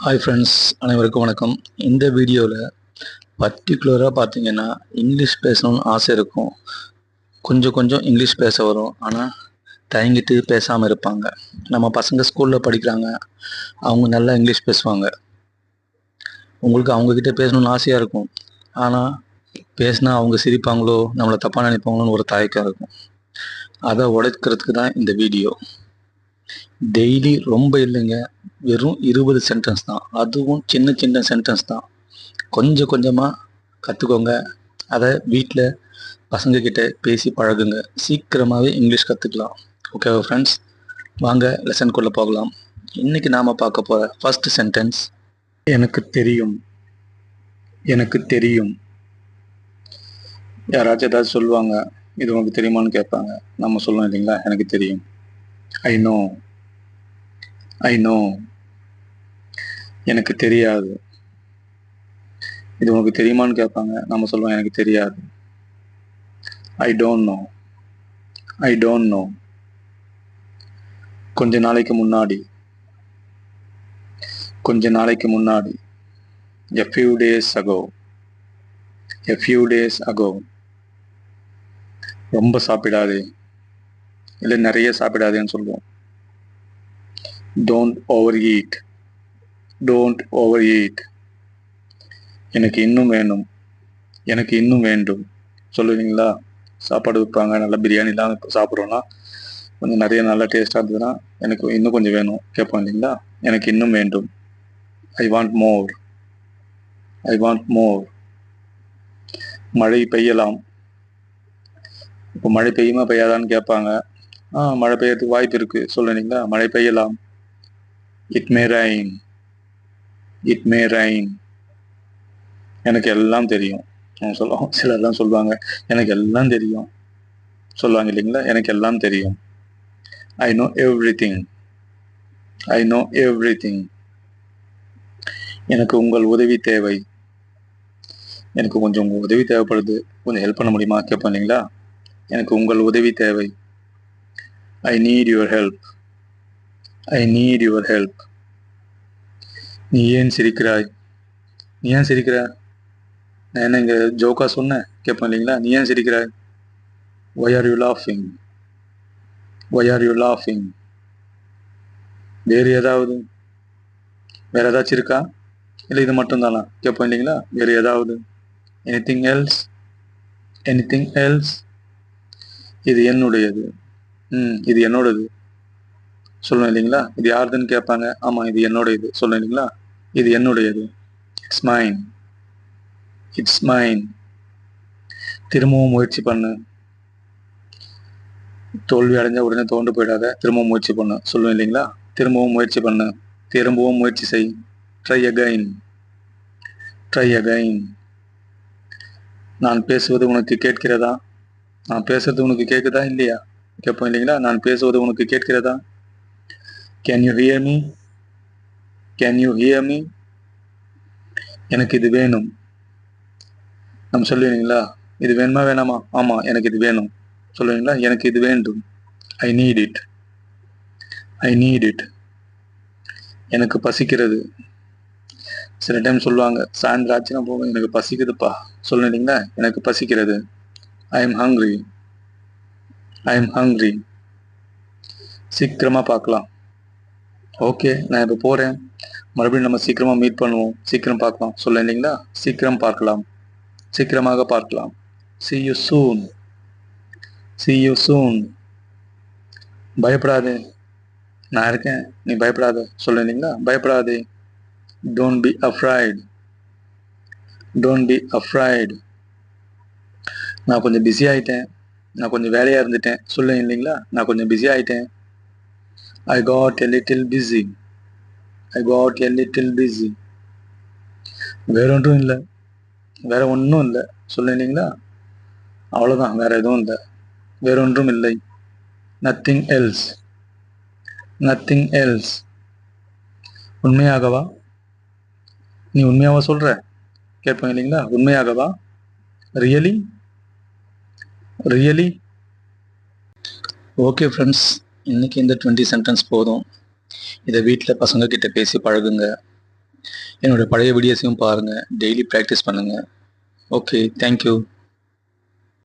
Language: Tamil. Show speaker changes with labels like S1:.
S1: ஹாய் ஃப்ரெண்ட்ஸ், அனைவருக்கும் வணக்கம். இந்த வீடியோவில் பர்டிகுலராக பார்த்தீங்கன்னா இங்கிலீஷ் பேசணும்னு ஆசை இருக்கும். கொஞ்சம் கொஞ்சம் இங்கிலீஷ் பேச வரும், ஆனால் தயங்கிட்டு பேசாமல் இருப்பாங்க. நம்ம பசங்க ஸ்கூலில் படிக்கிறாங்க, அவங்க நல்லா இங்கிலீஷ் பேசுவாங்க. உங்களுக்கு அவங்கக்கிட்ட பேசணும்னு ஆசையாக இருக்கும், ஆனால் பேசினா அவங்க சிரிப்பாங்களோ, நம்மளை தப்பாக நினைப்பாங்களோன்னு ஒரு தயக்கம் இருக்கும். அதை உடைக்கிறதுக்கு தான் இந்த வீடியோ. டெய்லி ரொம்ப இல்லைங்க, வெறும் 20 சென்டென்ஸ் தான். அதுவும் சின்ன சின்ன சென்டென்ஸ் தான். கொஞ்சம் கொஞ்சமாக கற்றுக்கோங்க. அதை வீட்டில் பசங்கக்கிட்ட பேசி பழகுங்க. சீக்கிரமாகவே இங்கிலீஷ் கற்றுக்கலாம். ஓகேவா ஃப்ரெண்ட்ஸ்? வாங்க லெசனுக்குள்ளே போகலாம். இன்றைக்கி நாம் பார்க்க போகிற ஃபர்ஸ்ட் சென்டென்ஸ், எனக்கு தெரியும். எனக்கு தெரியும். யாராச்சும் ஏதாச்சும் சொல்லுவாங்க, இது உனக்கு தெரியுமான்னு கேட்பாங்க. நம்ம சொல்லுவோம் இல்லைங்களா, எனக்கு தெரியும். I know. I know. எனக்கு தெரியாது. இது உனக்கு தெரியுமான்னு கேட்பாங்க. நம்ம சொல்லுவோம் எனக்கு தெரியாது. I don't know. I don't know. கொஞ்ச நாளைக்கு முன்னாடி. கொஞ்ச நாளைக்கு முன்னாடி. A few days ago. A few days ago. ரொம்ப சாப்பிடாதே, இல்லை நிறைய சாப்பிடாதேன்னு சொல்லுவோம். Don't overeat. Don't overeat. எனக்கு இன்னும் வேணும். எனக்கு இன்னும் வேண்டும் சொல்லுவீங்களா? சாப்பாடு வைப்பாங்க, நல்லா பிரியாணிலாம் சாப்பிட்றோன்னா, கொஞ்சம் நிறைய நல்லா டேஸ்ட்டாக இருந்ததுன்னா எனக்கு இன்னும் கொஞ்சம் வேணும் கேட்போம் இல்லைங்களா? எனக்கு இன்னும் வேண்டும். I want more. I want more. மழை பெய்யலாம். இப்போ மழை பெய்யுமா பெய்யாதான்னு கேட்பாங்க. மழை பெய்யறதுக்கு வாய்ப்பு இருக்குது சொல்லுவீங்களா? மழை பெய்யலாம். It may rain. It may rain. எனக்கு எல்லாம் தெரியும் சொல்லுவோம். சிலர்லாம் சொல்லுவாங்க எனக்கு எல்லாம் தெரியும் சொல்லுவாங்க இல்லைங்களா? எனக்கு எல்லாம் தெரியும். I know every thing. I know every thing. எனக்கு உங்கள் உதவி தேவை. எனக்கு கொஞ்சம் உங்கள் உதவி தேவைப்படுது, கொஞ்சம் ஹெல்ப் பண்ண முடியுமா கேட்போம் இல்லைங்களா? எனக்கு உங்கள் உதவி தேவை. I need your help. I need your help. நீ ஏன் சிரிக்கிறாய்? நீ ஏன் சிரிக்கிற? நான் என்ன இங்கே ஜோக்கா சொன்னேன் கேட்போம் இல்லைங்களா? நீ ஏன் சிரிக்கிறாய்? Why are you laughing? Why are you laughing? வேறு ஏதாவது? வேற ஏதாச்சும் இருக்கா, இல்லை இது மட்டும்தானா கேட்போம் இல்லைங்களா? வேறு ஏதாவது? Anything else? Anything else? இது என்னுடையது. இது என்னோடது சொல்லுவேன் இல்லைங்களா? இது யாருதுன்னு கேட்பாங்க. ஆமாம், இது என்னோடையது சொல்லுவேன் இல்லைங்களா? இது என்னுடையது. It's mine. It's mine. திரும்பவும் முயற்சி பண்ணு. தோல்வி அடைஞ்ச உடனே தோண்டு போயிடாத, திரும்பவும் முயற்சி பண்ணு சொல்லுவேன் இல்லைங்களா? திரும்பவும் முயற்சி பண்ணு. திரும்பவும் முயற்சி செய். Try again. Try again. நான் பேசுவது உனக்கு கேட்கிறதா? நான் பேசுறது உனக்கு கேட்குதா இல்லையா கேட்போம் இல்லைங்களா? நான் பேசுவது உனக்கு கேட்கிறதா? Can you hear me? Can you hear me? எனக்கு இது வேணும். நம்ம சொல்லுவீங்களா? இது வேணுமா வேணாமா? ஆமாம், எனக்கு இது வேணும் சொல்லுவீங்களா? எனக்கு இது வேண்டும். I need it. I need it. எனக்கு பசிக்கிறது. சில டைம் சொல்லுவாங்க, சாயந்தரம் ஆச்சுன்னா போவேன், எனக்கு பசிக்குதுப்பா சொல்லுவீங்களா? எனக்கு பசிக்கிறது. I am hungry. I am hungry. சீக்கிரமாக பார்க்கலாம். ஓகே, நான் இப்போ போகிறேன், மறுபடியும் நம்ம சீக்கிரமாக மீட் பண்ணுவோம், சீக்கிரம் பார்க்கலாம் சொல்ல இல்லைங்களா? சீக்கிரம் பார்க்கலாம். சீக்கிரமாக பார்க்கலாம். See you soon. See you soon. பயப்படாதே, நான் இருக்கேன், நீ பயப்படாத சொல்ல இல்லைங்களா? பயப்படாதே. Don't be afraid. Don't be afraid. நான் கொஞ்சம் பிஸி ஆகிட்டேன், நான் கொஞ்சம் வேலையாக இருந்துட்டேன் சொல்ல இல்லைங்களா? நான் கொஞ்சம் பிஸி ஆகிட்டேன். I got a little busy. I got a little busy. வேற ஒன்றும் இல்லை, வேற ஒன்றும் இல்லை சொல்ல இல்லைங்களா? அவ்வளோதான், வேற எதுவும் இல்லை, வேற ஒன்றும் இல்லை. Nothing else. Nothing else. உண்மையாகவா? நீ உண்மையாவா சொல்கிற கேட்பேன் இல்லைங்களா? உண்மையாகவா? ரியலி? ரியலி? ஓகே ஃப்ரெண்ட்ஸ், இன்றைக்கி இந்த 20 சென்டென்ஸ் போதும். இதை வீட்டில் பசங்கக்கிட்ட பேசி பழகுங்க. என்னோடய பழைய வீடியோஸையும் பாருங்கள். டெய்லி ப்ராக்டிஸ் பண்ணுங்கள். Okay, thank you.